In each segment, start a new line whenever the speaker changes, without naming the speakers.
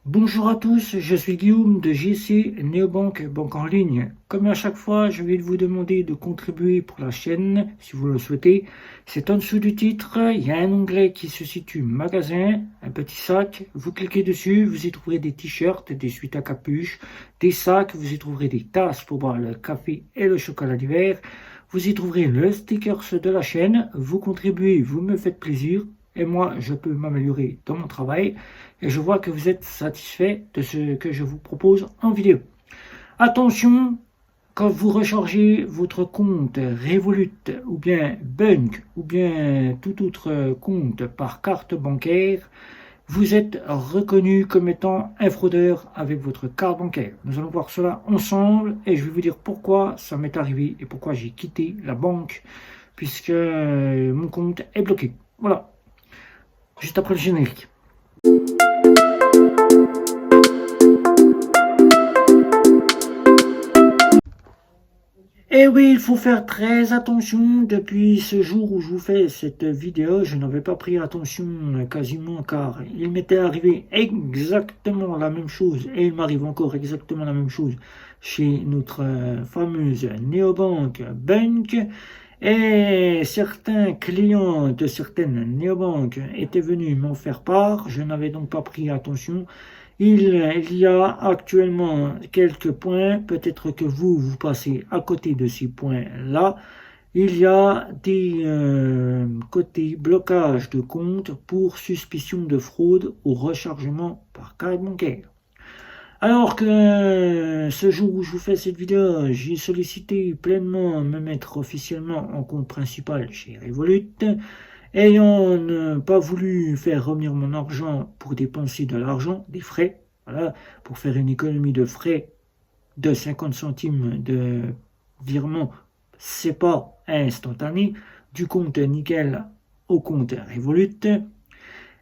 Bonjour à tous, je suis Guillaume de JC Neobank, banque en ligne. Comme à chaque fois, je vais vous demander de contribuer pour la chaîne, si vous le souhaitez. C'est en dessous du titre, il y a un onglet qui se situe magasin, un petit sac. Vous cliquez dessus, vous y trouverez des t-shirts, des suites à capuche, des sacs, vous y trouverez des tasses pour boire le café et le chocolat d'hiver. Vous y trouverez le stickers de la chaîne. Vous contribuez, vous me faites plaisir. Et moi, je peux m'améliorer dans mon travail. Et je vois que vous êtes satisfait de ce que je vous propose en vidéo. Attention, quand vous rechargez votre compte Revolut ou bien Bunk ou bien tout autre compte par carte bancaire, vous êtes reconnu comme étant un fraudeur avec votre carte bancaire. Nous allons voir cela ensemble et je vais vous dire pourquoi ça m'est arrivé et pourquoi j'ai quitté la banque puisque mon compte est bloqué. Voilà, juste après le générique. Eh oui, il faut faire très attention. Depuis ce jour où je vous fais cette vidéo, je n'avais pas pris attention quasiment car il m'était arrivé exactement la même chose et il m'arrive encore exactement la même chose chez notre fameuse néobanque Bunk. Et certains clients de certaines néobanques étaient venus m'en faire part. Je n'avais donc pas pris attention. Il y a actuellement quelques points, peut-être que vous passez à côté de ces points-là. Il y a des côtés blocage de compte pour suspicion de fraude au rechargement par carte bancaire. Alors que ce jour où je vous fais cette vidéo, j'ai sollicité pleinement me mettre officiellement en compte principal chez Revolut, ayant pas voulu faire revenir mon argent pour dépenser de l'argent, des frais, voilà, pour faire une économie de frais de 50 centimes de virement, c'est pas instantané, du compte nickel au compte Revolut.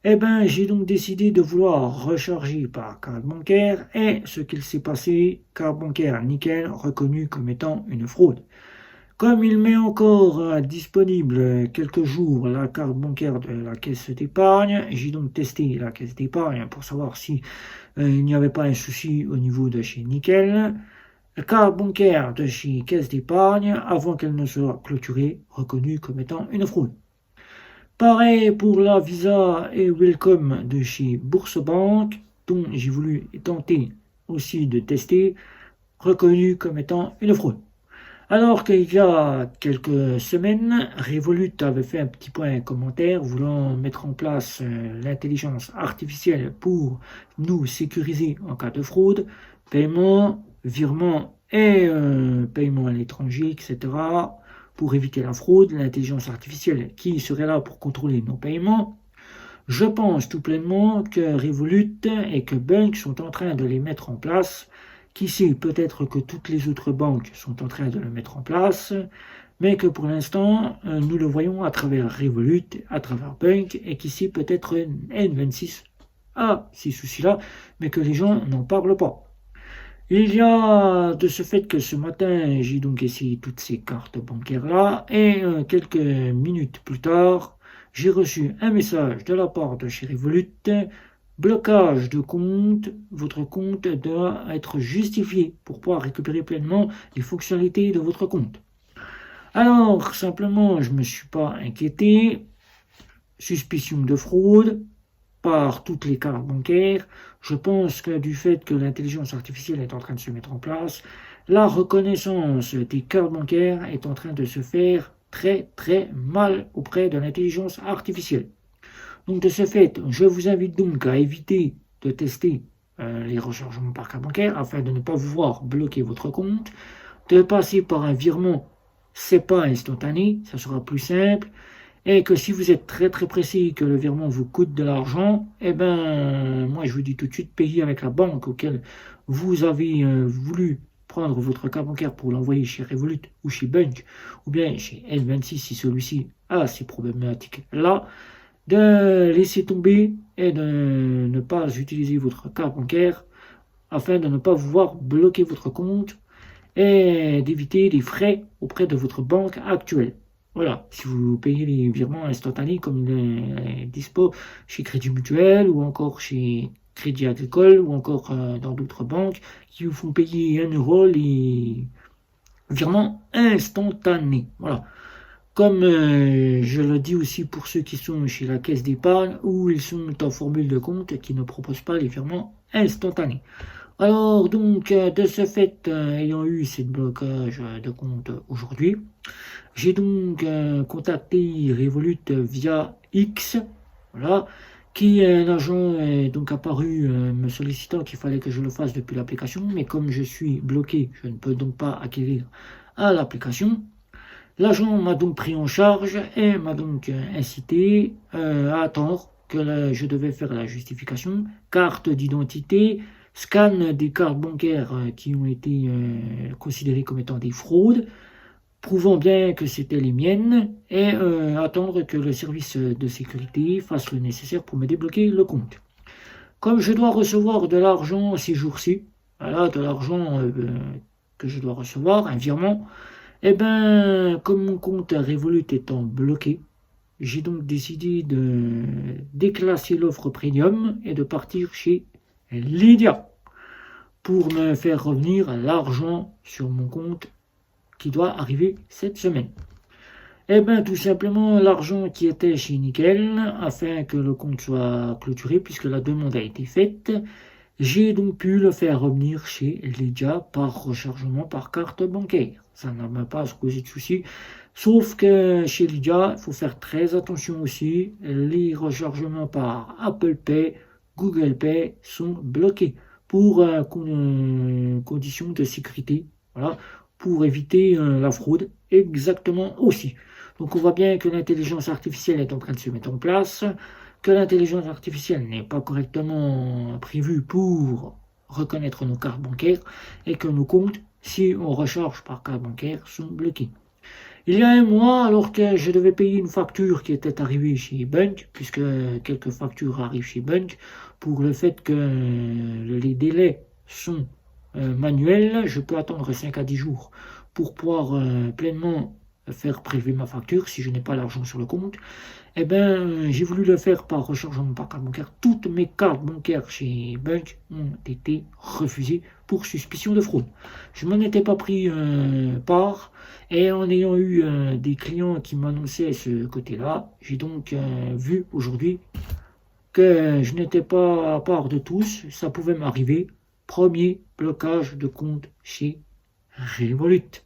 Eh ben, j'ai donc décidé de vouloir recharger par carte bancaire et ce qu'il s'est passé, carte bancaire nickel reconnue comme étant une fraude. Comme il m'est encore disponible quelques jours la carte bancaire de la caisse d'épargne, j'ai donc testé la caisse d'épargne pour savoir si il n'y avait pas un souci au niveau de chez Nickel. La carte bancaire de chez caisse d'épargne, avant qu'elle ne soit clôturée, reconnue comme étant une fraude. Pareil pour la Visa et Welcome de chez Bourse-Banque, dont j'ai voulu tenter aussi de tester, reconnue comme étant une fraude. Alors qu'il y a quelques semaines, Revolut avait fait un petit point commentaire voulant mettre en place l'intelligence artificielle pour nous sécuriser en cas de fraude, paiement, virement et paiement à l'étranger, etc. Pour éviter la fraude, l'intelligence artificielle qui serait là pour contrôler nos paiements. Je pense tout pleinement que Revolut et que Bunk sont en train de les mettre en place. Qui sait, peut-être que toutes les autres banques sont en train de le mettre en place, mais que pour l'instant, nous le voyons à travers Revolut, à travers Bunk, et qui sait, peut-être N26 a ces soucis-là, mais que les gens n'en parlent pas. Il y a de ce fait que ce matin, j'ai donc essayé toutes ces cartes bancaires-là, et quelques minutes plus tard, j'ai reçu un message de la part de chez Revolut. Blocage de compte, votre compte doit être justifié pour pouvoir récupérer pleinement les fonctionnalités de votre compte. Alors, simplement, je ne me suis pas inquiété. Suspicion de fraude par toutes les cartes bancaires. Je pense que du fait que l'intelligence artificielle est en train de se mettre en place, la reconnaissance des cartes bancaires est en train de se faire très très mal auprès de l'intelligence artificielle. Donc de ce fait, je vous invite donc à éviter de tester les rechargements par carte bancaire afin de ne pas vous voir bloquer votre compte, de passer par un virement, c'est pas instantané, ça sera plus simple, et que si vous êtes très très pressé et que le virement vous coûte de l'argent, eh ben moi je vous dis tout de suite, payez avec la banque auquel vous avez voulu prendre votre carte bancaire pour l'envoyer chez Revolut ou chez Bunk ou bien chez N26 si celui-ci a ces problématiques là, de laisser tomber et de ne pas utiliser votre carte bancaire afin de ne pas vous voir bloquer votre compte et d'éviter les frais auprès de votre banque actuelle. Voilà, si vous payez les virements instantanés comme il est dispo chez Crédit Mutuel ou encore chez Crédit Agricole ou encore dans d'autres banques qui vous font payer 1 euro les virements instantanés. Voilà. Comme je le dis aussi pour ceux qui sont chez la caisse d'épargne ou ils sont en formule de compte qui ne proposent pas les virements instantanés. Alors donc de ce fait, ayant eu ce blocage de compte aujourd'hui, j'ai donc contacté Revolut via X, voilà, qui un agent est donc apparu me sollicitant qu'il fallait que je le fasse depuis l'application, mais comme je suis bloqué, je ne peux donc pas acquérir à l'application. L'agent m'a donc pris en charge et m'a donc incité à attendre que je devais faire la justification, carte d'identité, scan des cartes bancaires qui ont été considérées comme étant des fraudes, prouvant bien que c'était les miennes, et attendre que le service de sécurité fasse le nécessaire pour me débloquer le compte. Comme je dois recevoir de l'argent ces jours-ci, voilà, de l'argent que je dois recevoir, un virement, eh ben, comme mon compte Revolut étant bloqué, j'ai donc décidé de déclasser l'offre premium et de partir chez Lydia pour me faire revenir l'argent sur mon compte qui doit arriver cette semaine. Eh bien, tout simplement, l'argent qui était chez Nickel, afin que le compte soit clôturé, puisque la demande a été faite, j'ai donc pu le faire revenir chez Lydia par rechargement par carte bancaire. Ça n'a même pas causé de soucis. Sauf que chez Lydia, il faut faire très attention aussi. Les rechargements par Apple Pay, Google Pay sont bloqués pour conditions de sécurité. Voilà, pour éviter la fraude exactement aussi. Donc on voit bien que l'intelligence artificielle est en train de se mettre en place, que l'intelligence artificielle n'est pas correctement prévue pour reconnaître nos cartes bancaires et que nos comptes, si on recharge par carte bancaire, sont bloqués. Il y a un mois, alors que je devais payer une facture qui était arrivée chez Bunk, puisque quelques factures arrivent chez Bunk, pour le fait que les délais sont manuels, je peux attendre 5 à 10 jours pour pouvoir pleinement faire prélever ma facture si je n'ai pas l'argent sur le compte. Eh bien, j'ai voulu le faire par rechargement par carte bancaire. Toutes mes cartes bancaires chez Bunk ont été refusées pour suspicion de fraude. Je m'en étais pas pris part, et en ayant eu des clients qui m'annonçaient ce côté-là, j'ai donc vu aujourd'hui que je n'étais pas à part de tous, ça pouvait m'arriver. Premier blocage de compte chez Revolut.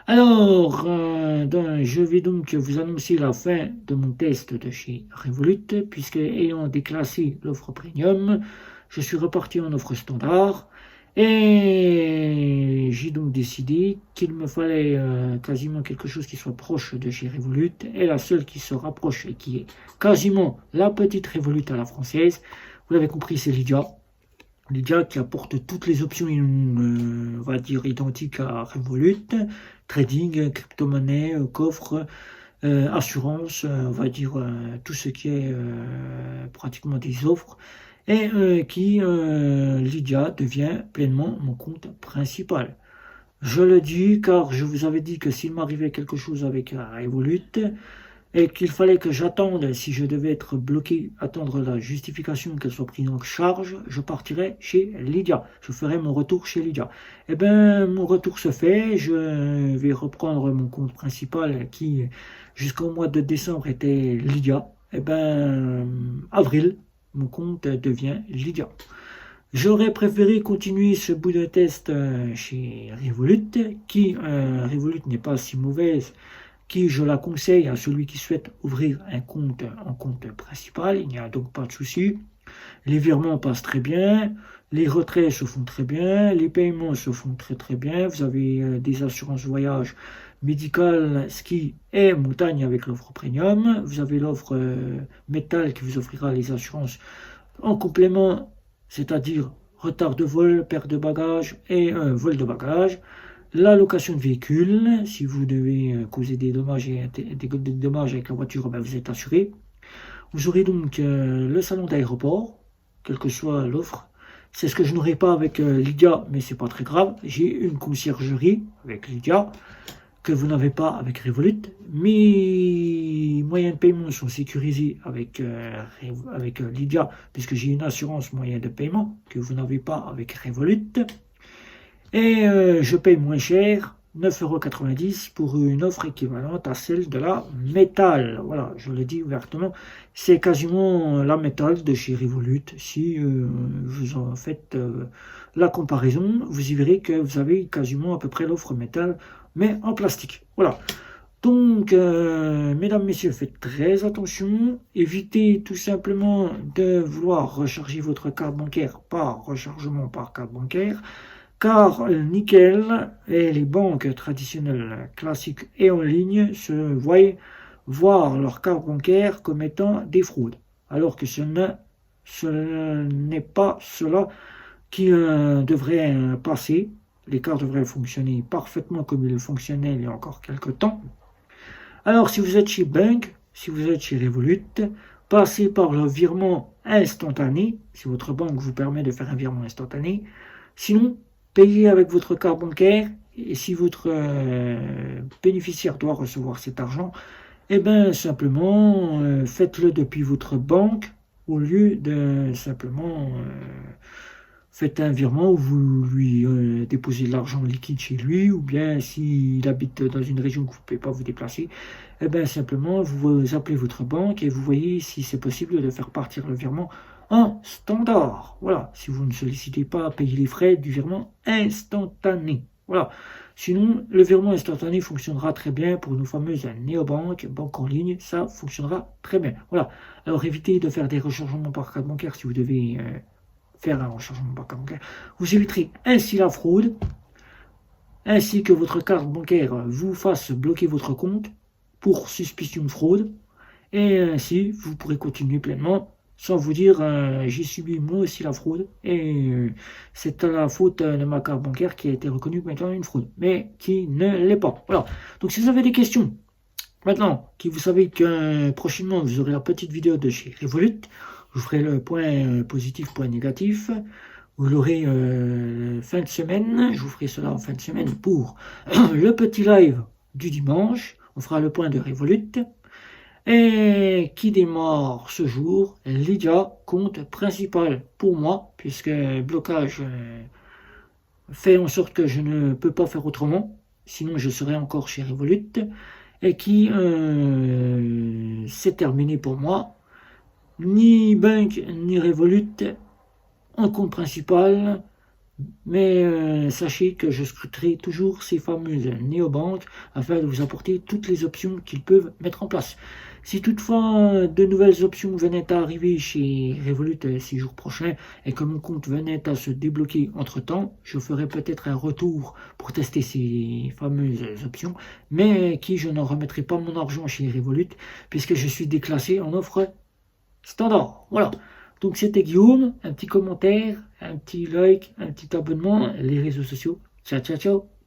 Alors, je vais donc vous annoncer la fin de mon test de chez Revolut, puisque ayant déclassé l'offre premium, je suis reparti en offre standard, et j'ai donc décidé qu'il me fallait quasiment quelque chose qui soit proche de chez Revolut, et la seule qui se rapproche et qui est quasiment la petite Revolut à la française, vous l'avez compris, c'est Lydia. Lydia qui apporte toutes les options, on va dire, identiques à Revolut, trading, crypto-monnaie, coffre, assurance, on va dire tout ce qui est pratiquement des offres, et qui, Lydia, devient pleinement mon compte principal. Je le dis car je vous avais dit que s'il m'arrivait quelque chose avec Revolut, et qu'il fallait que j'attende, si je devais être bloqué, attendre la justification qu'elle soit prise en charge, je partirais chez Lydia. Je ferai mon retour chez Lydia. Eh bien, mon retour se fait, je vais reprendre mon compte principal qui, jusqu'au mois de décembre, était Lydia. Eh bien, avril, mon compte devient Lydia. J'aurais préféré continuer ce bout de test chez Revolut, qui, Revolut n'est pas si mauvaise, qui je la conseille à celui qui souhaite ouvrir un compte en compte principal. Il n'y a donc pas de souci. Les virements passent très bien, les retraits se font très bien, les paiements se font très très bien. Vous avez des assurances voyage, médical, ski et montagne avec l'offre premium. Vous avez l'offre métal qui vous offrira les assurances en complément, c'est-à-dire retard de vol, perte de bagages et vol de bagages. La location de véhicule, si vous devez causer des dommages, des dommages avec la voiture, ben vous êtes assuré. Vous aurez donc le salon d'aéroport, quelle que soit l'offre. C'est ce que je n'aurai pas avec Lydia, mais c'est pas très grave. J'ai une conciergerie avec Lydia, que vous n'avez pas avec Revolut. Mes moyens de paiement sont sécurisés avec Lydia, puisque j'ai une assurance moyen de paiement que vous n'avez pas avec Revolut. Et je paye moins cher, 9,90 € pour une offre équivalente à celle de la Métal. Voilà, je le dis ouvertement, c'est quasiment la Métal de chez Revolut. Si vous en faites la comparaison, vous y verrez que vous avez quasiment à peu près l'offre Métal, mais en plastique. Voilà. Donc, mesdames, messieurs, faites très attention. Évitez tout simplement de vouloir recharger votre carte bancaire par rechargement par carte bancaire. Car Nickel et les banques traditionnelles classiques et en ligne se voient voir leur carte bancaire comme étant des fraudes, alors que ce n'est pas cela qui devrait passer. Les cartes devraient fonctionner parfaitement comme ils fonctionnaient il y a encore quelques temps. Alors si vous êtes chez Bank, si vous êtes chez Revolut, passez par le virement instantané, si votre banque vous permet de faire un virement instantané. Sinon, payez avec votre carte bancaire, et si votre bénéficiaire doit recevoir cet argent, eh bien simplement faites-le depuis votre banque au lieu de simplement faites un virement où vous lui déposez de l'argent liquide chez lui, ou bien s'il habite dans une région que vous ne pouvez pas vous déplacer, eh bien simplement vous appelez votre banque et vous voyez si c'est possible de faire partir le virement en standard. Voilà, si vous ne sollicitez pas à payer les frais du virement instantané. Voilà. Sinon, le virement instantané fonctionnera très bien pour nos fameuses néobanques, banques en ligne, ça fonctionnera très bien. Voilà. Alors évitez de faire des rechargements par carte bancaire si vous devez faire un rechargement par carte bancaire. Vous éviterez ainsi la fraude, ainsi que votre carte bancaire vous fasse bloquer votre compte pour suspicion de fraude, et ainsi vous pourrez continuer pleinement sans vous dire j'ai subi moi aussi la fraude et c'est la faute de ma carte bancaire qui a été reconnue comme étant une fraude, mais qui ne l'est pas. Voilà. Donc si vous avez des questions, maintenant que vous savez que prochainement vous aurez la petite vidéo de chez Revolut, je vous ferai le point positif, point négatif. Vous l'aurez fin de semaine, je vous ferai cela en fin de semaine pour le petit live du dimanche. On fera le point de Revolut. Et qui démarre ce jour, Lydia, compte principal pour moi, puisque blocage fait en sorte que je ne peux pas faire autrement, sinon je serais encore chez Revolut, et qui c'est terminé pour moi. Ni Bank ni Revolut en compte principal, mais sachez que je scruterai toujours ces fameuses néobanques afin de vous apporter toutes les options qu'ils peuvent mettre en place. Si toutefois de nouvelles options venaient à arriver chez Revolut ces jours prochains et que mon compte venait à se débloquer entre temps, je ferai peut-être un retour pour tester ces fameuses options, mais qui je n'en remettrai pas mon argent chez Revolut puisque je suis déclassé en offre standard. Voilà. Donc c'était Guillaume, un petit commentaire, un petit like, un petit abonnement, les réseaux sociaux. Ciao, ciao, ciao.